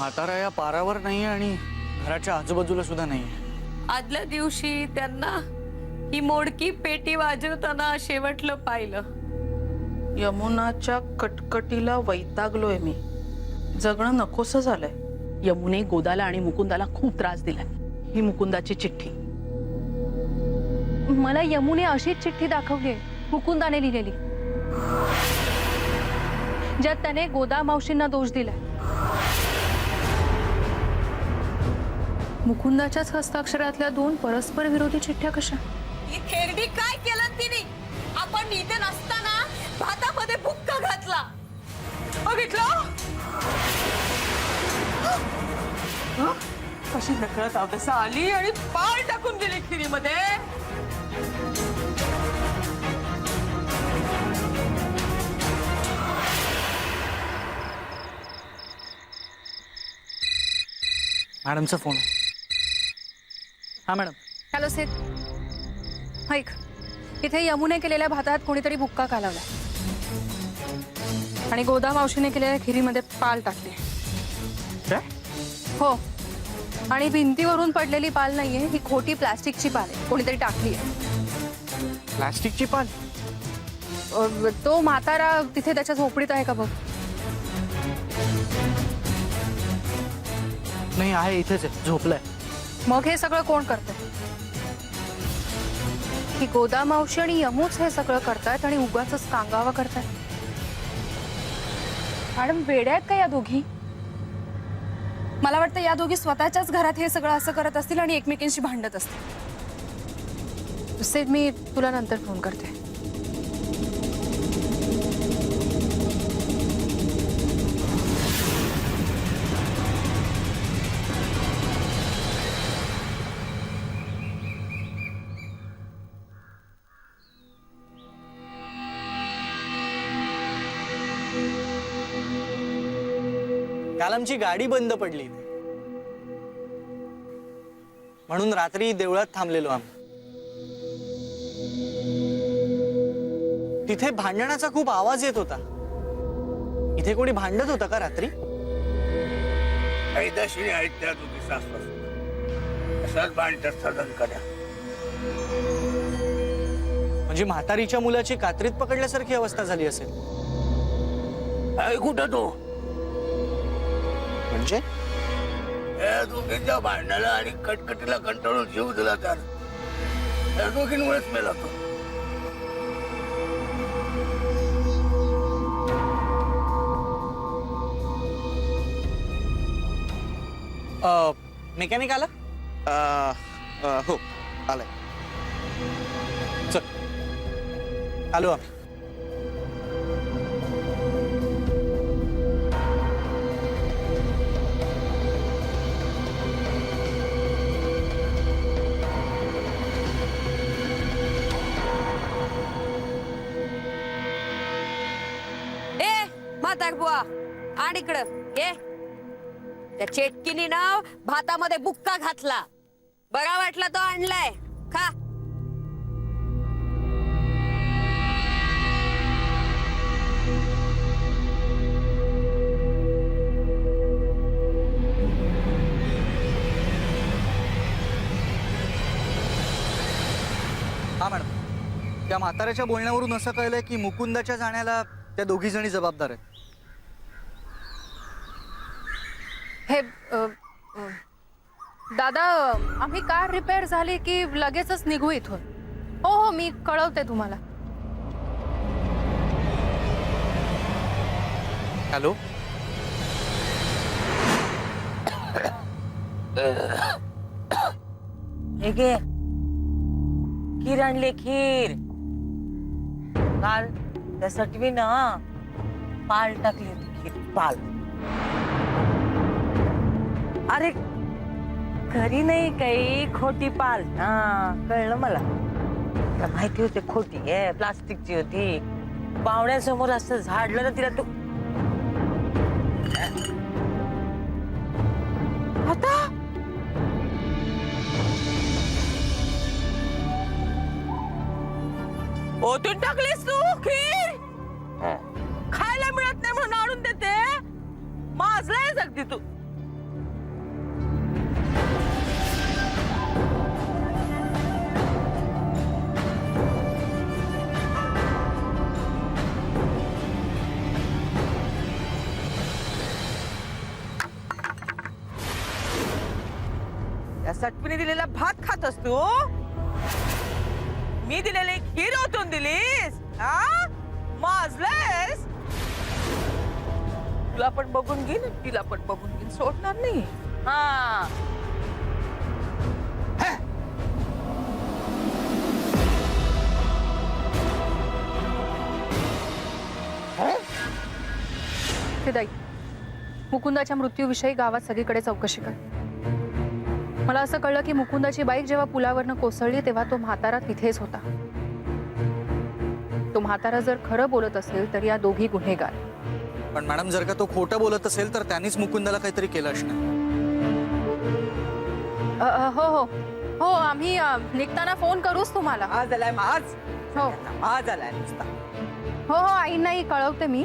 म्हातारा या पारावर नाहीये आणि घराच्या आजूबाजूला सुद्धा नाहीये। आदल्या दिवशी त्यांना ही मोडकी पेटी वाजवताना शेवटलं पाहिलं। यमुनाच्या कटकटीला वैतागलोय मी, जगणं नकोसं झालंय। यमुने गोदाला आणि मुकुंदाला खूप त्रास दिलाय। ही मुकुंदाची चिठ्ठी। मला यमुने अशीच चिठ्ठी दाखवली, मुकुंदाने लिहिलेली, ज्यात त्याने गोदा मावशींना दोष दिलाय। मुकुंदाच्याच हस्ताक्षरातल्या दोन परस्पर विरोधी चिठ्ठ्या कशा? ही थेरडी काय केलं तिने? आपण इथे नसताना भातामध्ये बुक्का घातला, बघितलं? कशी नकळत अवदसा आली आणि पाय टाकून गेली खिरीमध्ये। मॅडमचा फोन आहे। हा मॅडम। हॅलो सेठ, ऐक, इथे यमुने केलेल्या भातात कोणीतरी बुक्का कालवला आणि गोदा मावशीने केलेल्या खिरीमध्ये पाल टाकली। काय? हो, आणि भिंतीवरून पडलेली पाल नाहीये, ही खोटी प्लास्टिकची पाल आहे, कोणीतरी टाकली आहे। प्लास्टिकची पाल? तो म्हातारा तिथे त्याच्या झोपडीत आहे का बघ। नाही, आहे इथेच आहे, झोपलाय। मग हे सगळं कोण करतंय? ही गोदा मावशी आणि यमूच हे सगळं करतायत आणि उगाचच कांगावा करतायत। मॅडम वेड्या आहेत का या दोघी? मला वाटतं या दोघी स्वतःच्याच घरात हे सगळं असं करत असतील आणि एकमेकींशी भांडत असतील। सेठ, मी तुला नंतर फोन करते। काल आमची गाडी बंद पडली म्हणून रात्री देवळात थांबलेलो आम्ही। तिथे भांडणाचा खूप आवाज येत होता। इथे कोणी भांडत होतं का रात्री? कैदाशिनी आहेत त्या दोघी सासू असाच भांडतात सदन करा। म्हणजे म्हातारीच्या मुलाची कात्रीत पकडल्यासारखी अवस्था झाली असेल। कुठं तो म्हणजे या दोघींच्या भांडणाला आणि कटकटीला कंटाळून जीव दिला तर त्या दोघींमुळेच मेला तो। मेकॅनिक आला? हो आलाय। चल आलो आम्ही। म्हातार बुवा, आण इकडं ये। त्या चेटकीनी ना भातामध्ये बुक्का घातला, बरा वाटला तो आणलाय, खा। हा मॅडम, त्या म्हाताऱ्याच्या बोलण्यावरून असं कळलंय की मुकुंदाच्या जाण्याला त्या दोघी जणी जबाबदार आहेत। हे दादा, आम्ही कार रिपेअर झाली की लगेचच निघू इथून। हो हो, मी कळवते तुम्हाला। हॅलो, हे घे, खीर आणली खीर। काल त्यासाठी मी ना पाल टाकली होती, खीर पाल। अरे खरी नाही, काही खोटी पाल। हा, कळलं मला, माहिती होते खोटी आहे, प्लास्टिकची होती। पाहुण्यासमोर असं झाडलं ना तिला तू। आता ओतून टाकलीस तू खीर? खायला मिळत नाही म्हणून आणून देते, माजलाय अगदी तू। या सटवीने दिलेला भात खात असतो. मी दिलेली खीर ओतून दिलीस. हा माजलेस. तुला पण बघून घेईन, तिला पण बघून घेईन, सोडणार नाही. हा फिदाई, मुकुंदाच्या मृत्यूविषयी गावात सगळीकडे चौकशी कर. मला असं कळलं की मुकुंदाची बाईक जेव्हा पुलावरनं कोसळली तेव्हा तो म्हातारा तिथेच होता. तो म्हातारा जर खरं बोलत असेल तर या दोघी गुन्हेगार. पण मॅडम, जर का तो खोटं बोलत असेल तर त्यांनीच मुकुंदाला काहीतरी केलं असणार. हो हो हो, आम्ही निघताना फोन करूच तुम्हाला. आज आलाय आज. हो आज आलाय नुसता. हो हो, आईंनाही कळवते मी.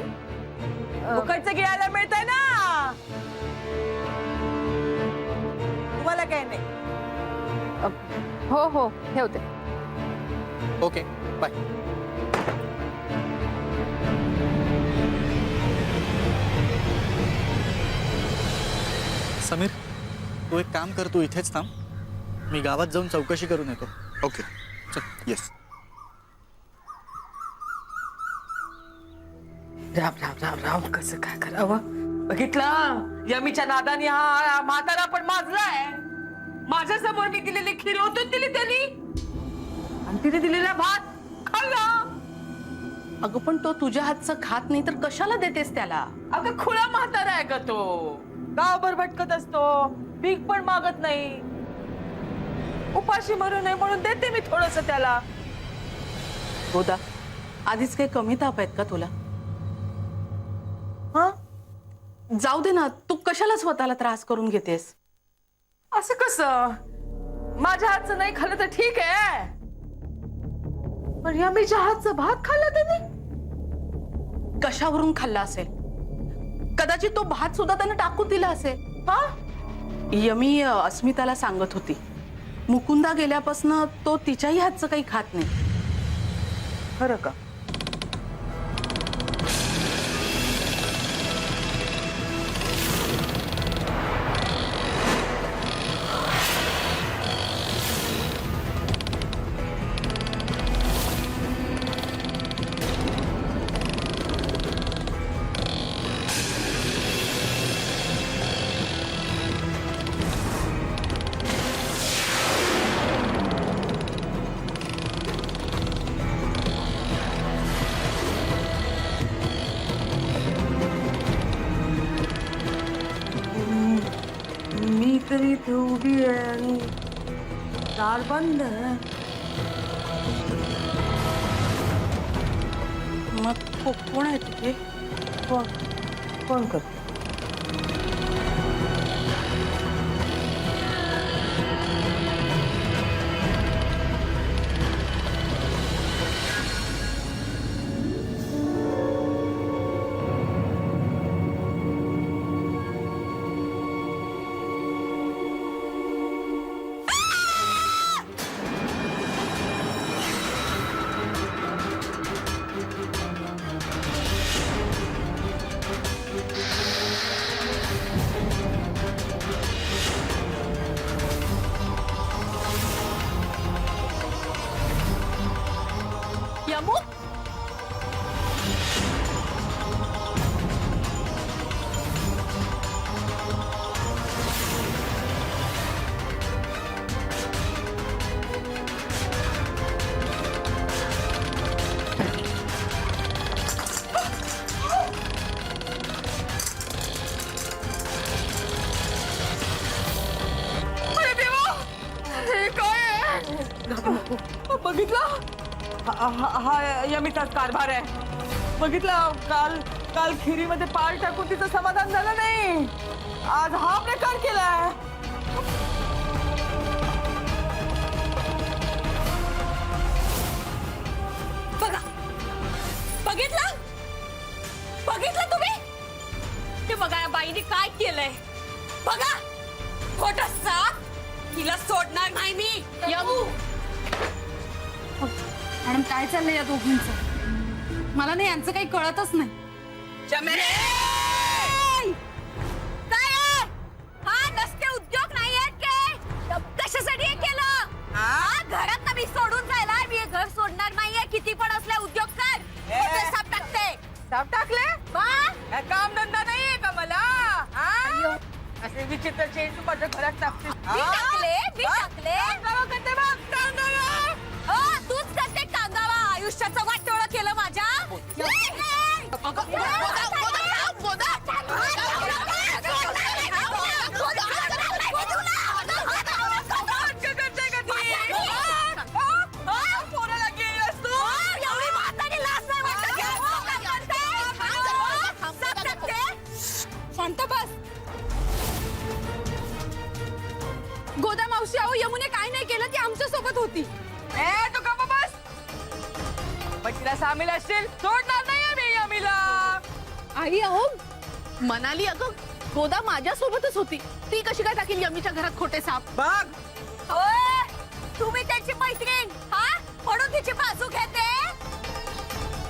फुकटचं गिळायला मिळतंय ना. तुम्हाला काय नाही. हो हो, ठेवते. Okay, bye. समीर, तू एक काम कर, तू इथेच थांब. मी गावात जाऊन चौकशी करून येतो. ओके, चल. येस. राम राम राम राम. कसं काय करावं. बघितलं, यमीच्या नादाने हा म्हातारा पण माजलाय. माझ्या समोर मी दिलेली खीर ओतून दिली त्यांनी, आणि तिने दिलेला भात खाल्ला. अगं पण तो तुझ्या हातचं खात नाही तर कशाला देतेस त्याला? अगं खुळा म्हातारा आहे का तो. गावभर भटकत असतो, भीक पण मागत नाही. उपाशी मरू नये म्हणून देते मी थोडस त्याला. गोदा, आधीच काही कमी ताप आहेत का तुला? हा, जाऊ दे ना, तू कशाला स्वतःला त्रास करून घेतेस? असं कसं. माझ्या हातचं नाही खाल्लं तर ठीक आहे, पण यमीच्या हातचं भात खाल्ला त्यांनी. कशावरून खाल्ला असेल? कदाचित तो भात सुद्धा त्यानं टाकून दिला असेल. हा, यमी अस्मिताला सांगत होती, मुकुंदा गेल्यापासून तो तिच्याही हातचं काही खात नाही. खरं का? मी तरी इथे उभी आहे आणि दार बंद आहे. मग कोण आहे तिथे? कोण कोण करतो? यमू, अरे देवा, हे काय आहे? बघितलं, हा यमिताच कारभार आहे. बघितलं, काल काल खिरीमध्ये पाल टाकून तिचं समाधान झालं नाही. आज हा प्रकार केलाय. बघा, बघितलं बघितलं तुम्ही? ते बघा या बाईने काय केलंय. बघा, खोटा साप. तिला सोडणार नाही मी. यमू, मॅडम काय चाललंय या दोघींचं? मला नाही, यांचं काही कळतच नाही. काय आहे? हा नसते उद्योग नाही आहेत काय? साप टाकले बा काय काम धंदा नाहीये का मला हा? असे विचित्र चेंडू माझ्या घरात टाकते मी टाकले मी टाकले करते बघ कांगावा. तूच करते कांगावा आयुष्याचं वाटोळं केलं माझ्या पोराला गेलीस तू एवढी म्हातारी लाज नाही वाटत शांत बस गोदा मावशी अहो यमुने काय नाही केलं ती आमच्या सोबत होती. ए तू का बस पण तिला सामील असशील सोडणार नाहीये मी यमीला. आई अहो मनाली अगं गोदा माझ्या सोबतच होती. ती कशी काय टाकेल यमीच्या घरात खोटे साप? बघ ओय, तुम्ही त्याची मैत्रीण हा म्हणून तिची बाजू घेते.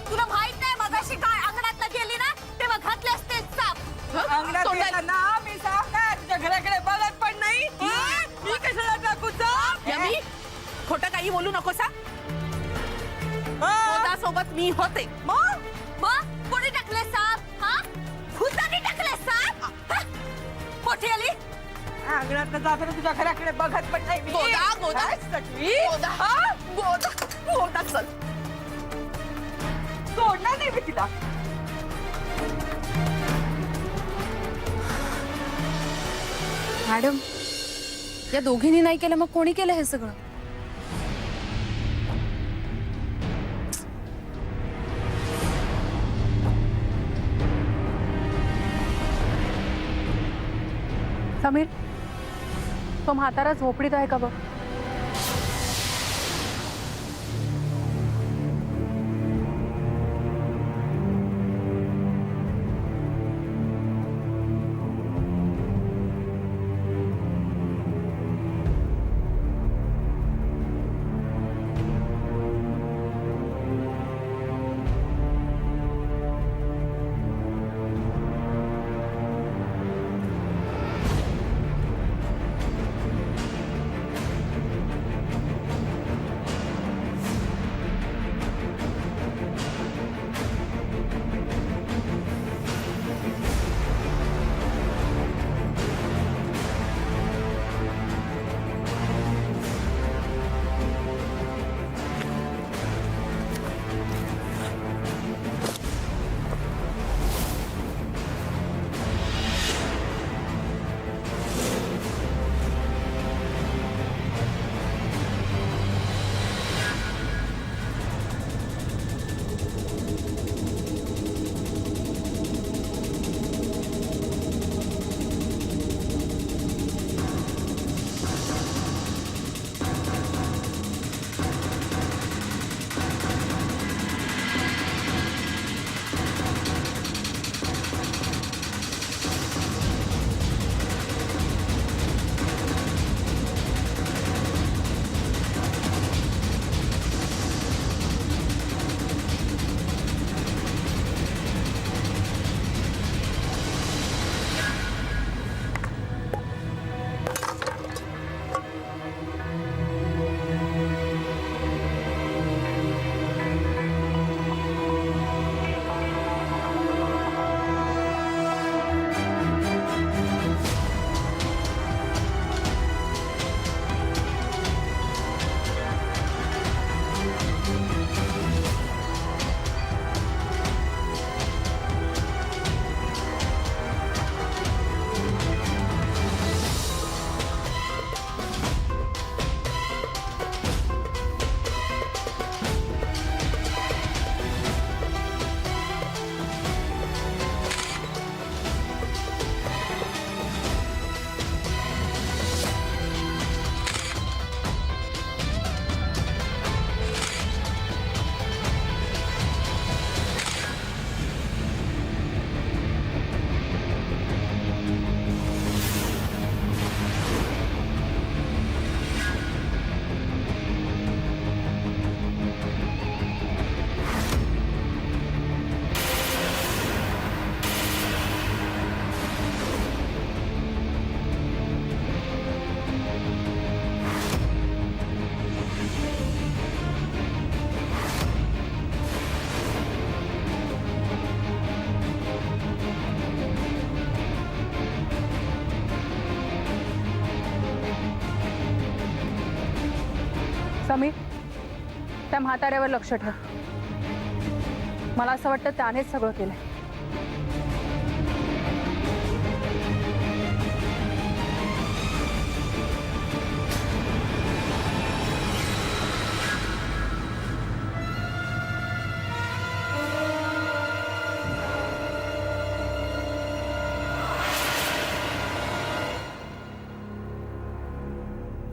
तुला माहित नाही मगाशी काय अंगणात गेली ना तेव्हा घातले असते साप. अंगणात तोंडात- येताना मी साफ काय तुझ्या घराकडे बघत पण नाही हा? मी कशाला टाकू साप? यमी खोटं काही बोलू नकोस हा. हा? गोदा सोबत मी होते. मग कोणी टाकले साप हा भूतानी टाकले साप हा? मोठी आली अंगणात जाताना तुझ्या घराकडे बघत पण नाही मी. गोदा, गोदा. काय सटवी? गोदा. हा? गोदा गोदा चल. सोडणार नाही मी तिला. मॅडम या दोघींनी नाही केलं मग कोणी केलं हे सगळं? समीर तो म्हातारा झोपडीत आहे का बघ. समीर, त्या म्हाताऱ्यावर लक्ष ठेव. मला असं वाटतं त्यानेच सगळं केलंय.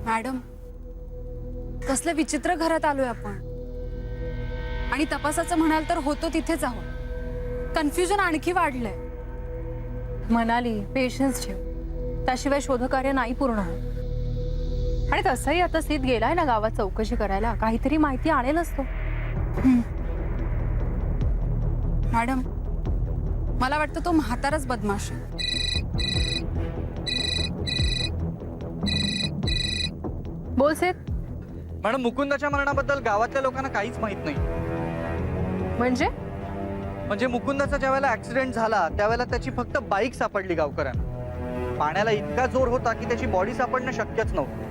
मॅडम, कसलं विचित्र घरात आलोय आपण. आणि तपासाचं म्हणाल तर होतो तिथेच आहोत. कन्फ्युजन आणखी वाढलंय. मनाली, पेशन्स ठेव. त्याशिवाय शोधकार्य नाही पूर्ण होत. आणि तसंही आता सीत गेलाय ना गावात चौकशी करायला. काहीतरी माहिती आणेलच तो. मॅडम, मला वाटतं तो म्हाताराच बदमाश आहे. बोल सीत. मॅडम, मुकुंदाच्या मरणाबद्दल गावातल्या लोकांना काहीच माहित नाही. म्हणजे मुकुंदाचा ज्यावेळेला ऍक्सिडेंट झाला त्यावेळेला त्याची फक्त बाईक सापडली गावकऱ्यांना. पाण्याला इतका जोर होता की त्याची बॉडी सापडणं शक्यच नव्हतं.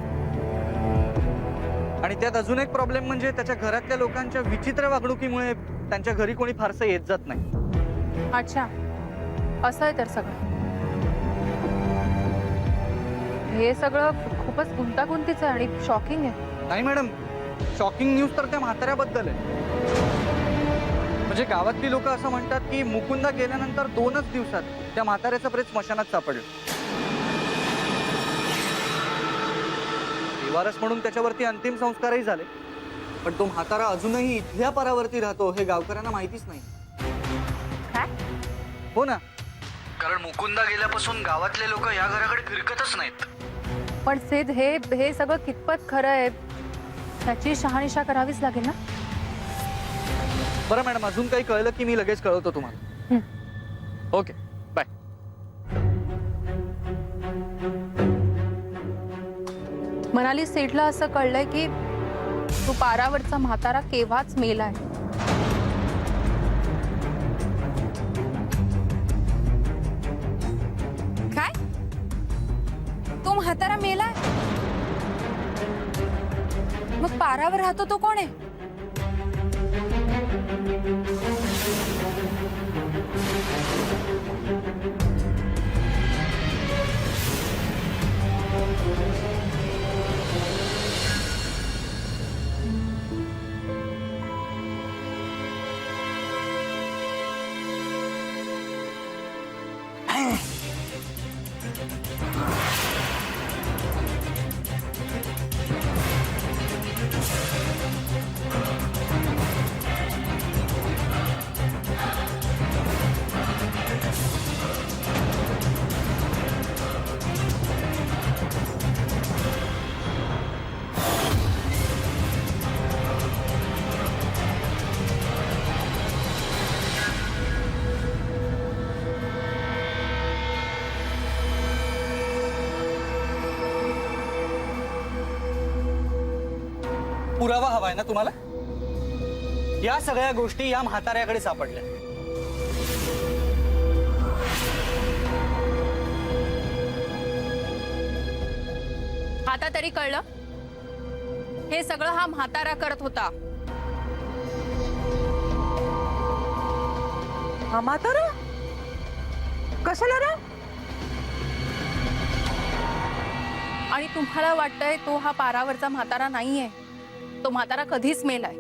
आणि त्यात अजून एक प्रॉब्लेम म्हणजे त्याच्या घरातल्या लोकांच्या विचित्र वागणुकीमुळे त्यांच्या घरी कोणी फारसं येत जात नाही. अच्छा, असं आहे तर सगळं. हे सगळं खूपच गुंतागुंतीचं आहे आणि शॉकिंग आहे. नाही मॅडम, शॉकिंग न्यूज तर त्या म्हाताऱ्याबद्दल आहे. म्हणजे गावातली लोक असं म्हणतात की मुकुंदा गेल्यानंतर 2च दिवसात त्या म्हाताऱ्याचं प्रेत स्मशानात सापडलं. निवारस म्हणून त्याच्यावरती अंतिम संस्कारही झाले. पण तो म्हातारा अजूनही इथल्या पारावरती राहतो हे गावकऱ्यांना माहितीच नाही. काय? हो ना, कारण मुकुंदा गेल्यापासून गावातले लोक या घराकडे फिरकतच नाहीत. पण सिद्ध, हे सगळं कितपत खरं आहे त्याची शहानिशा करावीच लागेल ना. बरं मॅडम, अजून काही कळलं की मी लगेच कळवतो तुम्हाला. Okay, bye. मनाली, सेठला असं कळलंय की तो पारावरचा म्हातारा केव्हाच मेलाय. काय? तो म्हातारा मेलाय? मग पारावर राहतो तो कोण आहे? पुरावा हवाय ना तुम्हाला? या सगळ्या गोष्टी या म्हाताऱ्याकडे सापडल्या. आता तरी कळलं हे सगळं हा म्हातारा करत होता. हा म्हातारा कशाला रे? आणि तुम्हाला वाटतंय तो हा पारावरचा म्हातारा नाहीये. तो म्हातारा कधीच मेलाय.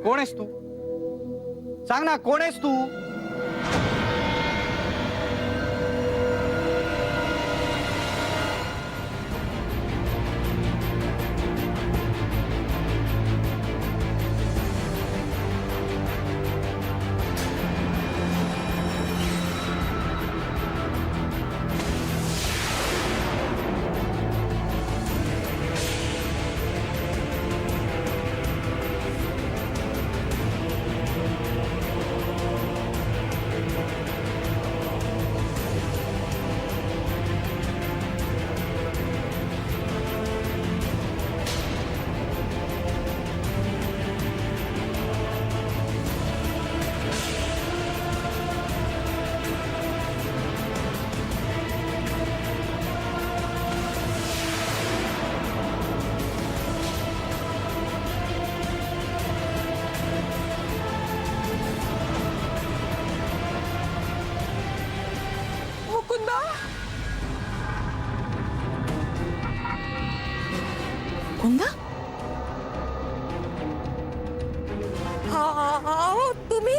कोण आहेस तू? सांग ना, कोण आहेस तू? मुकुंदा हो तुम्ही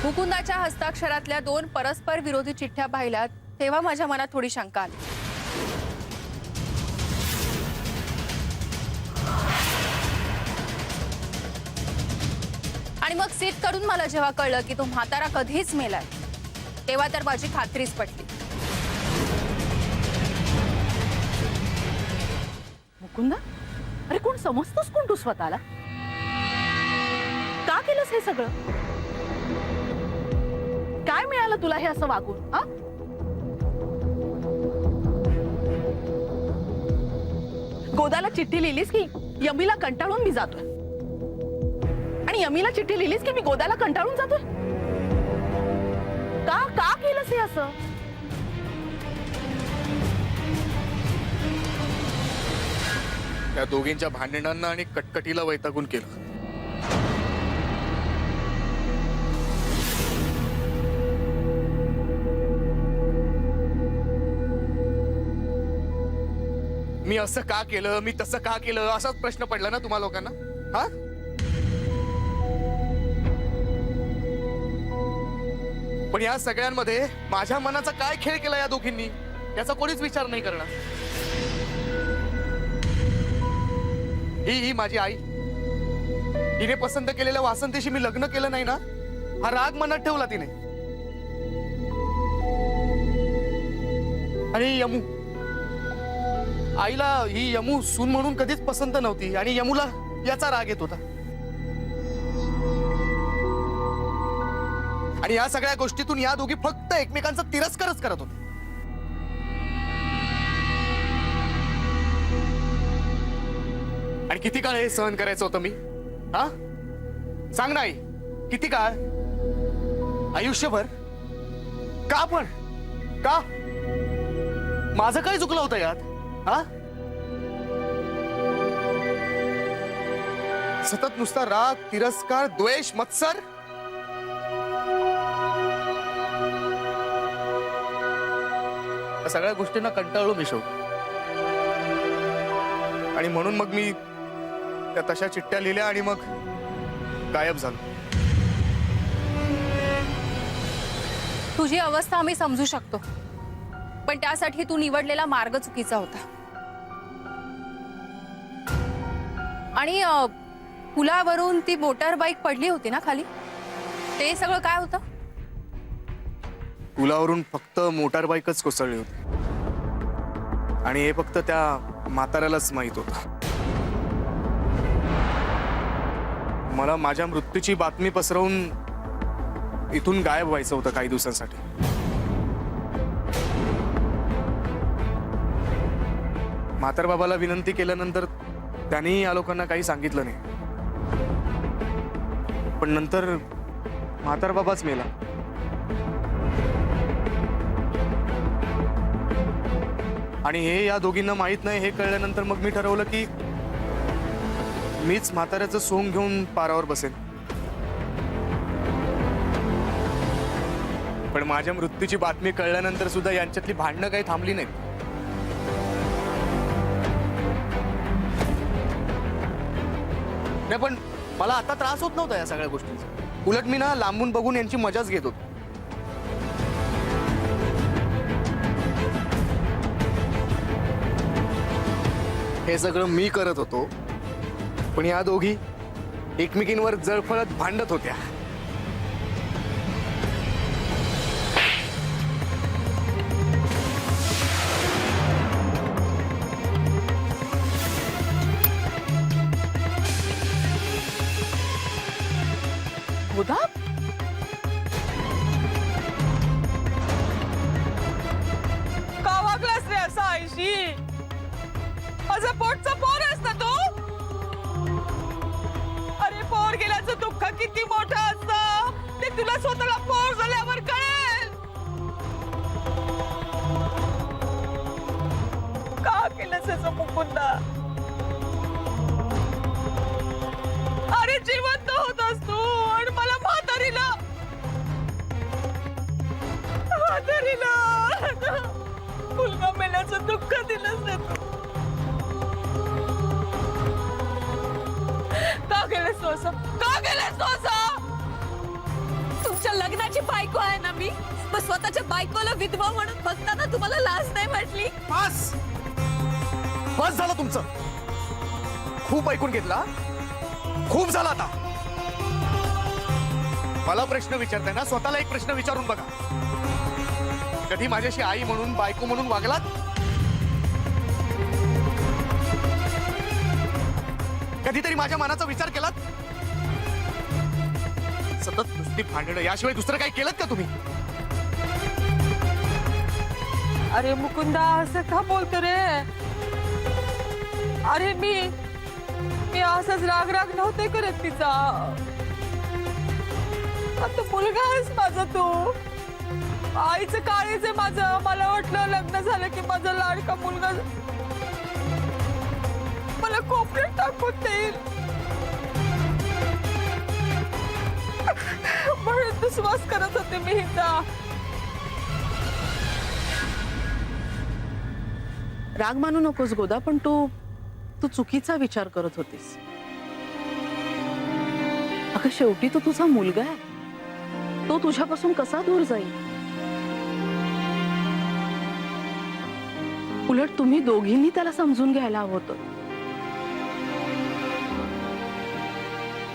मुकुंदाच्या हस्ताक्षरातल्या 2 परस्पर विरोधी चिठ्ठ्या पाहिल्यात तेव्हा माझ्या मनात थोडी शंका आली. आणि मग सीट कडून मला जेव्हा कळलं की तो म्हातारा कधीच मेलाय तेव्हा तर माझी खात्रीच पटली. मुकुंदा अरे कोण समजतोस कोण तू स्वतःला? का केलंस हे सगळं? काय मिळालं तुला हे असं वागून? हा गोदाला चिठ्ठी लिहिलीस की यमीला कंटाळून मी जातोय आणि यमीला चिठ्ठी लिहिलीस की मी गोदाला कंटाळून जातोय? का का केलंस हे असं? त्या दोघींच्या भांडणांना आणि कटकटीला वैतागून केलं. मी असं का केलं, मी तसं का केलं, असाच प्रश्न पडला ना तुम्हा लोकांना? हा पण या सगळ्यांमध्ये माझ्या मनाचा काय खेळ केला या दोघींनी याचा कोणीच विचार नाही करणार. ही माझी आई, हिने पसंत केलेल्या वासंतीशी मी लग्न केलं नाही ना, हा राग मनात ठेवला तिने. आणि यमू, आईला ही यमू सून म्हणून कधीच पसंत नव्हती आणि यमूला याचा राग येत होता. आणि या सगळ्या गोष्टीतून या दोघी फक्त एकमेकांचा तिरस्कारच करत होते. आणि किती काळ हे सहन करायचं होतं मी? हा सांग नाही, किती काळ? आयुष्यभर? का पण? का? माझं काय चुकलं होतं यात? हा सतत नुसता राग, तिरस्कार, द्वेष, मत्सर. या सगळ्या गोष्टींना कंटाळलो मी शेवटी. आणि म्हणून मग मी त्या तशा चिठ्ठ्या लिहिल्या आणि मग गायब झालो. तुझी अवस्था आम्ही समजू शकतो पण त्यासाठी तू निवडलेला मार्ग चुकीचा होता. आणि पुलावरून ती मोटार बाईक पडली होती ना खाली, ते सगळं काय होतं? पुलावरून फक्त मोटार बाईकच कोसळली होती आणि हे फक्त त्या म्हाताऱ्यालाच माहित होतं. मला माझ्या मृत्यूची बातमी पसरवून इथून गायब व्हायचं होतं काही दिवसांसाठी. म्हातारबाबाला विनंती केल्यानंतर त्यांनी या लोकांना काही सांगितलं नाही. पण नंतर म्हातारबाबाच मेला. आणि हे या दोघींना माहित नाही हे कळल्यानंतर मग मी ठरवलं की मीच म्हाताऱ्याचं सोंग घेऊन पारावर बसेन. पण माझ्या मृत्यूची बातमी कळल्यानंतर सुद्धा यांच्यातली भांडणं काही थांबली नाहीत. नाही पण मला आता त्रास होत नव्हता या सगळ्या गोष्टींचा. उलट मी ना लांबून बघून यांची मजाच घेत होतो. हे सगळं मी करत होतो पण या दोघी एकमेकींवर जळफळत भांडत होत्या. गोदा का वागलास रे असं आईशी? माझा पोटचा पोर आहेस ना तू? अरे पोर गेल्याचं दुःख किती मोठं असतं ते तुला स्वतःला पोर झाल्यावर कळेल. का केलंस असं मुकुंदा? अरे जिवंत होतास तू आणि मला म्हातारीला म्हातारीला मुलगा मेल्याचं दुःख दिलंच रे तू. का गेलेस तू असं? का गेलेस तू असं? तुमच्या लग्नाची बायको आहे ना मी, मग स्वतःच्या बायकोला विधवा म्हणून बघताना तुम्हाला लाज नाही वाटली? बस बस झालं तुमचं. खूप ऐकून घेतला, खूप झालं आता. मला प्रश्न विचारताय ना, स्वतःला एक प्रश्न विचारून बघा. कधी माझ्याशी आई म्हणून बायको म्हणून वागलात? कधीतरी माझ्या मनाचा विचार केलात? सतत नुसती भांडणं याशिवाय दुसरं काही केलं का तुम्ही? अरे मुकुंदा असं का बोलतो रे? अरे मी असंच राग नव्हते करत तिचा. आता मुलगा आहेस माझा तू, आईचं काळीच आहे माझं. मला वाटलं लग्न झालं की माझा लाडका मुलगा मला कोपऱ्यात टाकून देईल, म्हणून विश्वास करत होते मी हिचा. राग मानू नकोस गोदा, पण तू चुकीचा विचार करत होतीस. अगं शेवटी तो तुझा मुलगा आहे, तो तुझ्यापासून कसा दूर जाईल? उलट तुम्ही दोघींनी त्याला समजून घ्यायला हवं होतं.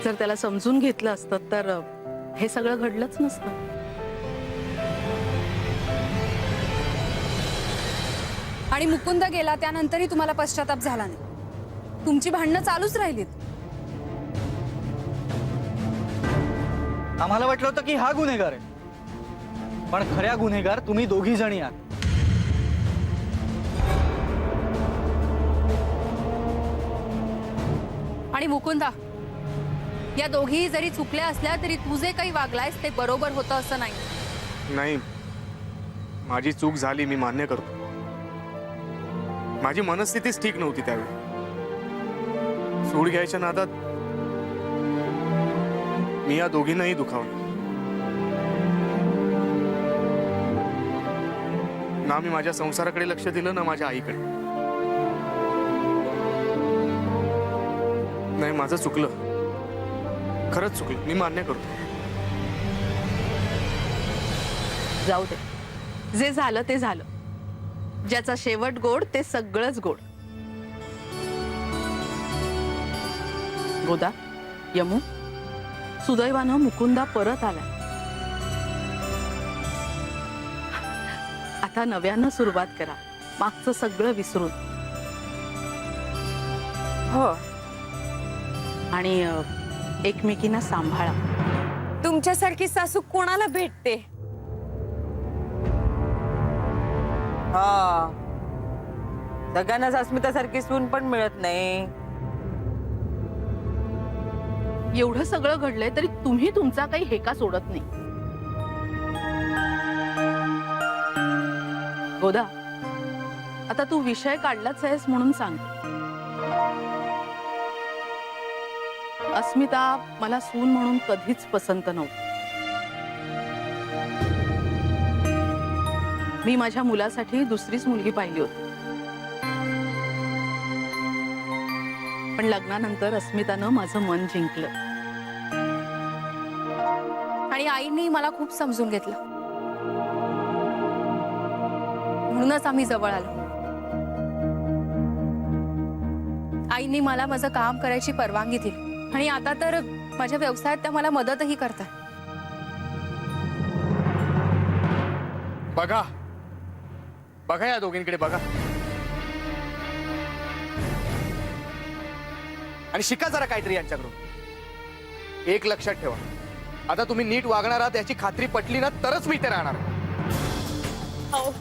जर त्याला समजून घेतलं असतं तर हे सगळं घडलंच नसतं. आणि मुकुंद गेला त्यानंतरही तुम्हाला पश्चाताप झाला नाही, तुमची भांडणं चालूच राहिलीत. आम्हाला वाटलं होतं की हा गुन्हेगार आहे, पण खऱ्या गुन्हेगार तुम्ही दोघी जणी आहात. आणि मुकुंदा, या दोघीही जरी चुकल्या असल्या तरी तू जे काही वागलायस ते बरोबर होतं असं नाही. नाही, माझी चूक झाली, मी मान्य करतो. माझी मनस्थितीच ठीक नव्हती त्यावेळी. सूड घ्यायच्या नादात मी या दोघींनाही दुखावलं. ना मी माझ्या संसाराकडे लक्ष दिलं, ना माझ्या आईकडे. नाही, माझं चुकलं, खरंच चुकलं, मी मान्य करतो. जाऊ दे, जे झालं ते झालं. ज्याचा शेवट गोड ते सगळंच गोड. गोदा, यमू, सुदैवानं मुकुंदा परत आला. आता नव्यानं सुरुवात करा, मागचं सगळं विसरून. हो, आणि एकमेकींना सांभाळा. तुमच्यासारखी सासू कोणाला भेटते? हा, सगळ्यांनाच अस्मितासारखी सून पण मिळत नाही. एवढं सगळं घडलंय तरी तुम्ही तुमचा काही हेका सोडत नाही. गोदा, आता तू विषय काढलाच आहेस म्हणून सांग. अस्मिता मला सून म्हणून कधीच पसंत नव्हती. मी माझ्या मुलासाठी दुसरीच मुलगी पाहिली होती, पण लग्नानंतर अस्मितानं माझं मन जिंकलं. आणि आईने मला खूप समजून घेतलं, म्हणूनच आम्ही जवळ आलो. आईने मला माझं काम करायची परवानगी दिली आणि आता तर माझ्या व्यवसायात त्या मला मदतही करतात. बघा बघा, या दोघींकडे बघा आणि शिका जरा काहीतरी यांच्याकडून. एक लक्षात ठेवा, आता तुम्ही नीट वागणार आहात याची खात्री पटली ना तरच मी इथे राहणार. अहो,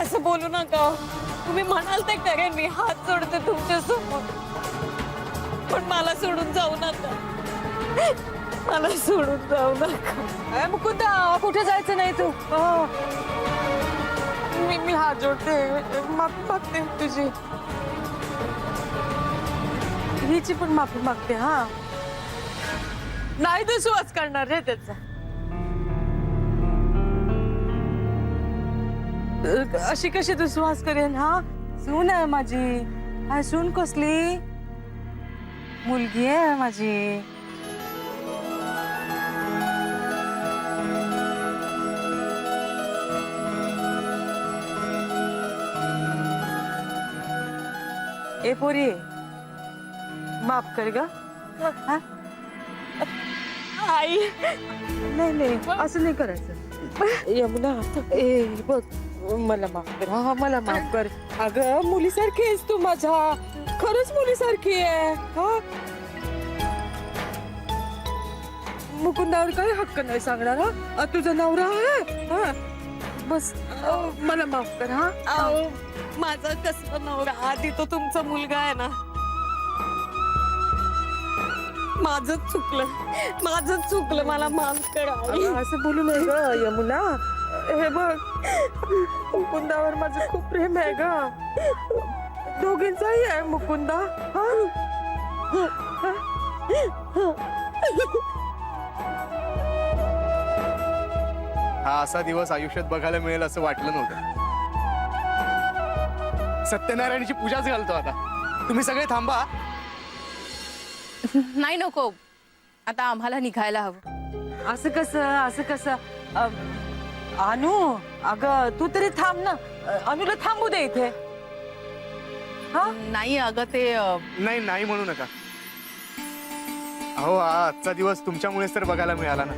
असं बोलू नका. तुम्ही म्हणाल ते करेन, मी हात जोडते तुमच्या समोर, पण मला सोडून जाऊ नका. मला सोडून जाऊ नका. मुकुंदा, कुठे जायचं नाही तू. मी हात जोडते, माफी मागते तुझी, हिची पण माफी मागते. हा, नाही तू सुवास करणार रे त्याचा. अशी कशी विश्वास करेन हा? सून आहे माझी. हा सून कसली? मुलगी आहे माझी. ए पोरी, माफ कर ग. हा? आई नाही नाही, असं नाही करायचं. यमुना, ए बघ, मला माफ कर. हा, मला माफ कर. अगं मुलीसारखी आहेस तू माझ्या. खरंच मुलीसारखी आहे. हा, मुकुंदावर काही हक्क नाही सांगणार. हा, तुझा नवरा आहे. हा, बस मला माफ कर. हा, अहो माझा कसला नवरा, आधी तो तुमचा मुलगा आहे ना. माझंच चुकलं, मला माफ करा आई. अगं, असं बोलू नये ग यमुना. हे बघ, मुकुंदावर माझं खूप प्रेम आहे ग. दोघींचाही आहे मुकुंदा. हा असा दिवस आयुष्यात बघायला मिळेल असं वाटलं नव्हतं. सत्यनारायणाची पूजाच घालतो आता. तुम्ही सगळे थांबा. नाही नको, आता आम्हाला निघायला हवं. असं कसं अनु, अगं तू तरी थांब ना. अनुला थांबू दे इथे. हा, नाही अगं ते नाही नाही म्हणू नका. अहो हा आजचा दिवस तुमच्यामुळेच तर बघायला मिळाला ना.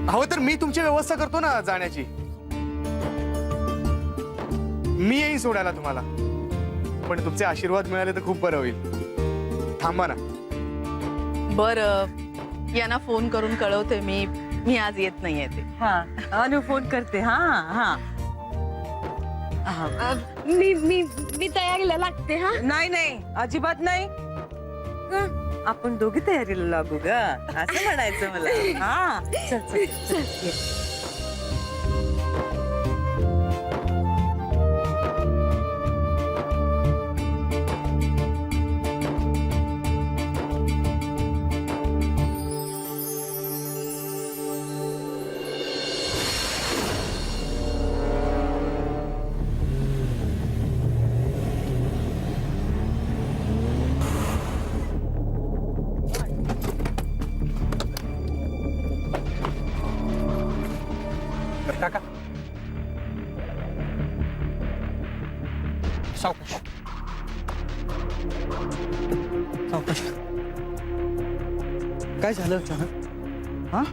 अहो तर मी तुमची व्यवस्था करतो ना जाण्याची. मी येईन सोडायला तुम्हाला. पण तुमचे आशीर्वाद मिळाले तर खूप बरं होईल. थांबा ना. बरं, यांना फोन करून कळवते मी आज येत नाहीये ते. हा, अनु फोन करते. हा हा, मी तयारीला लागते. हा, नाही नाही, अजिबात नाही. आपण दोघी तयारीला लागू ग, असं म्हणायचं मला. हा, चल चल चल, ये. काका, सावकाश सावकाश. काय झालं अचानक? हा,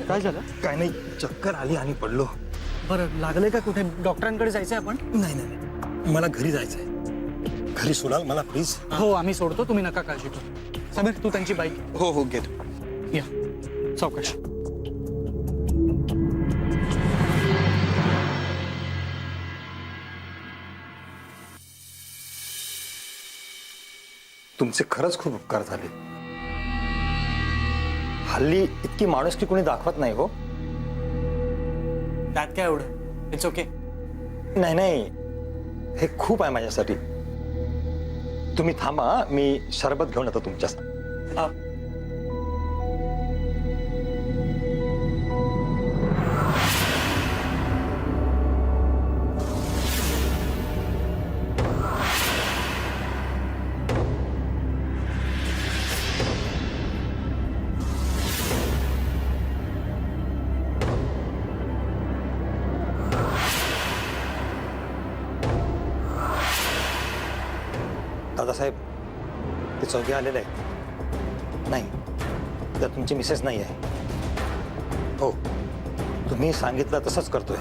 काय झालं? काय नाही, चक्कर आली आणि पडलो. बरं, लागले का कुठे? डॉक्टरांकडे जायचंय आपण? नाही नाही, मला घरी जायचंय. घरी सोडाल मला प्लीज? हो, आम्ही सोडतो, तुम्ही नका काळजी करू. समीर, तू त्यांची बाईक. हो हो, घेतो. या, सावकाश. तुमचे खरंच खूप उपकार झाले. हल्ली इतकी माणुसकी कोणी दाखवत नाही हो. त्यात काय एवढं? It's okay. नाही नाही, हे खूप आहे माझ्यासाठी. तुम्ही थांबा, मी शरबत घेऊन येतो तुमच्यासाठी. दादासाहेब, ते चौघे आलेले आहेत. नाही, तर तुमची मिसेस नाही आहे. हो, तुम्ही सांगितलं तसंच करतोय.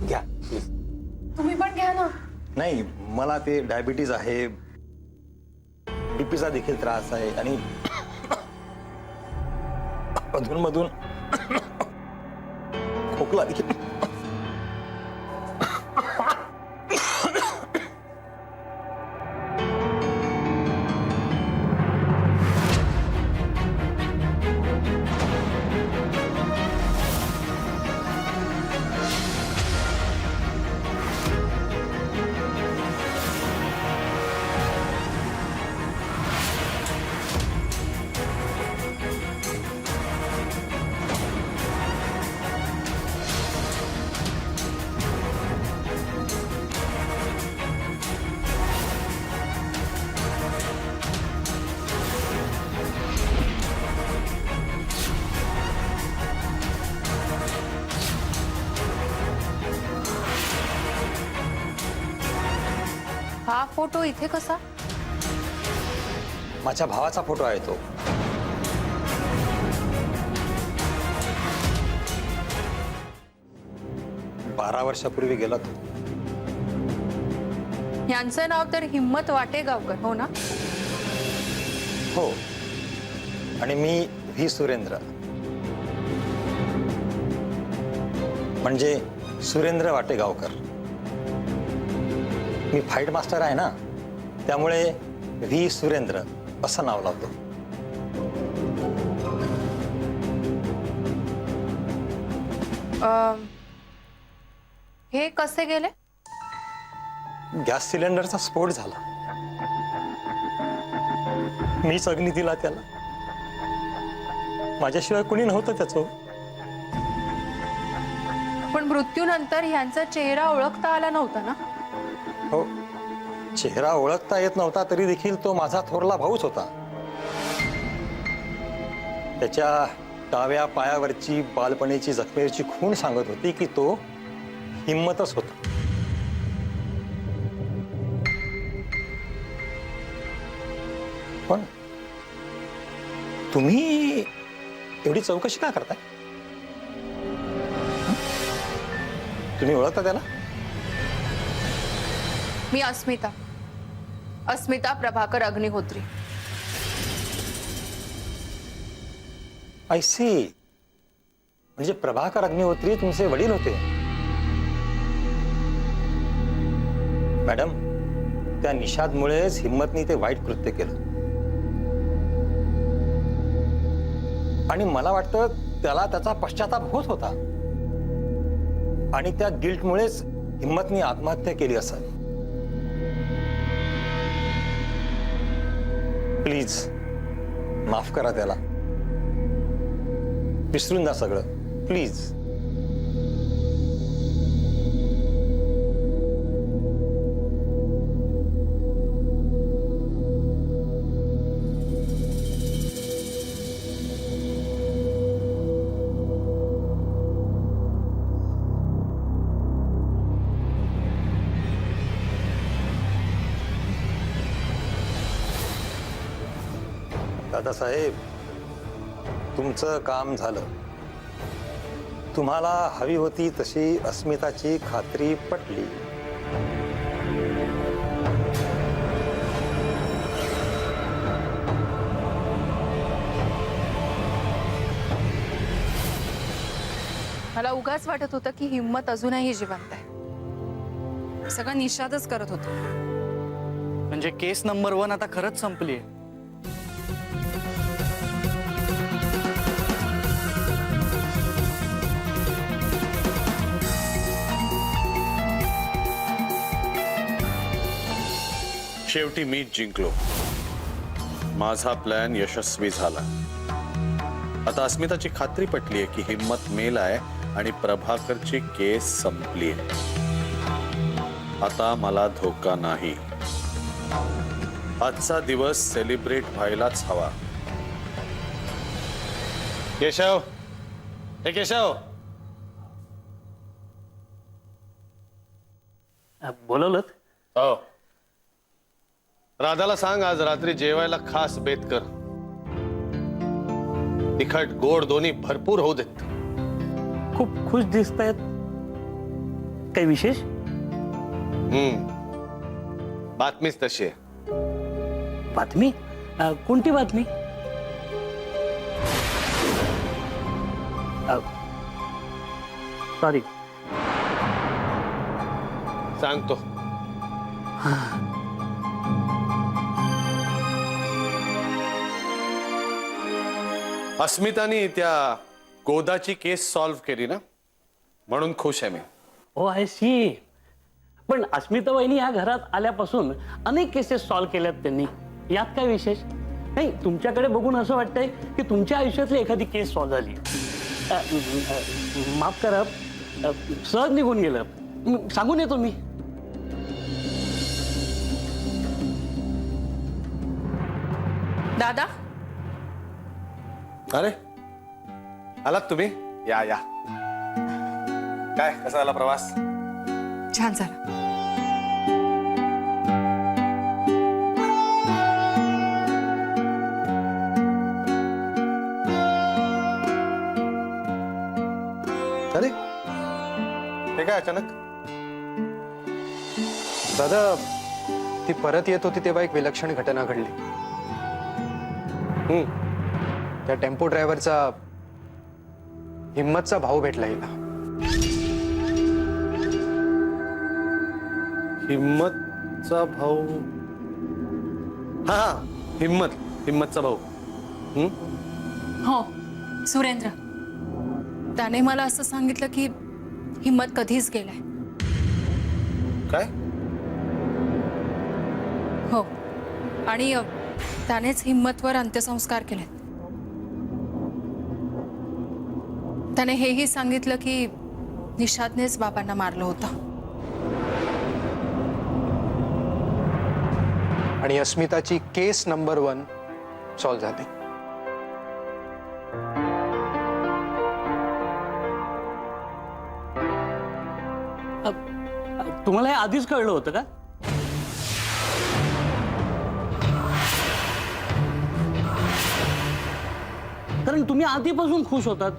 घ्या प्लीज. तुम्ही पण घ्या ना. नाही, मला ते डायबिटीज आहे, बीपीचा देखील त्रास आहे आणि अधूनमधून खोकला देखील हा फोटो इथे कसा? माझ्या भावाचा फोटो आहे तो. बारा वर्षापूर्वी गेला तो. यांचं नाव तर हिम्मत वाटेगावकर, हो ना? हो. आणि मी व्ही सुरेंद्र, म्हणजे सुरेंद्र वाटेगावकर. मी फाईट मास्टर आहे ना, त्यामुळे व्ही सुरेंद्र असं नाव लावतो. हे कसे गेले? गॅस सिलेंडरचा स्फोट झाला. मीच अग्नी दिला त्याला. माझ्याशिवाय कुणी नव्हतं त्याचं. पण मृत्यूनंतर ह्यांचा चेहरा ओळखता आला नव्हता ना? हो, चेहरा ओळखता येत नव्हता तरी देखील तो माझा थोरला भाऊच होता. त्याच्या डाव्या पायावरची बालपणीची जखमेची खूण सांगत होती की तो हिम्मतच होता. पण तुम्ही एवढी चौकशी का करताय? तुम्ही ओळखता त्याला? मी अस्मिता प्रभाकर अग्निहोत्री. I see. म्हणजे प्रभाकर अग्निहोत्री तुमचे वडील होते. मॅडम, त्या निषादमुळेच हिम्मतनी ते वाईट कृत्य केलं. आणि मला वाटतं त्याला त्याचा पश्चाताप होत होता. आणि त्या गिल्टमुळेच हिम्मतनी आत्महत्या केली असावी. प्लीज माफ करा त्याला. विसरून जा सगळं प्लीज. दादासाहेब, तुमचं काम झालं. तुम्हाला हवी होती तशी अस्मिताची खात्री पटली. मला उगाच वाटत होतं की हिम्मत अजूनही जिवंत आहे. सगळं निषादच करत होतो. म्हणजे केस नंबर 1 आता खरंच संपली आहे. शेवटी मीच जिंकलो. माझा प्लॅन यशस्वी झाला. आता अस्मिताची खात्री पटली आहे की हिम्मत मेलाय आणि प्रभाकरची केस संपली. आता मला धोका नाही. आजचा दिवस सेलिब्रेट व्हायलाच हवा. केशव, हे केशव, बोलवलं? हो. राधाला सांग आज रात्री जेवायला खास बेत कर. तिखट गोड दोन्ही भरपूर होऊ देत. खूप खुश दिसतायत. काही विशेष? बातमीच तशी आहे. बातमी? कोणती बातमी? सॉरी. सांगतो. अस्मितानी त्या गोदाची केस सॉल्व्ह केली ना, म्हणून खुश आहे मी. ओ आय सी. पण अस्मिता वहिनी या घरात आल्यापासून अनेक केसेस सॉल्व्ह केल्यात त्यांनी. यात काय विशेष नाही. तुमच्याकडे बघून असं वाटतंय की तुमच्या आयुष्यातली एखादी केस सॉल्व्ह झाली. माफ करा, सहज निघून गेलं. सांगून येतो मी. दादा, अरे आलात तुम्ही? या या. काय कसा झाला प्रवास? छान झालं. अरे हे काय अचानक? दादा, ती परत येत होती तेव्हा एक विलक्षण घटना घडली. त्या टेम्पो ड्रायव्हरचा हिम्मतचा भाऊ भेटला हिला. हिम्मतचा भाऊ? हा, हिम्मतचा भाऊ. हो, सुरेंद्र. त्याने मला असं सांगितलं की हिम्मत कधीच गेलाय. काय? हो, आणि त्यानेच हिम्मतवर अंत्यसंस्कार केले. त्याने हेही सांगितलं की निषादनेच बाबांना मारलं होतं. आणि अस्मिताची केस नंबर 1 सॉल्व्ह झाली. तुम्हाला हे आधीच कळलं होतं का? कारण तुम्ही आधीपासून खुश होतात.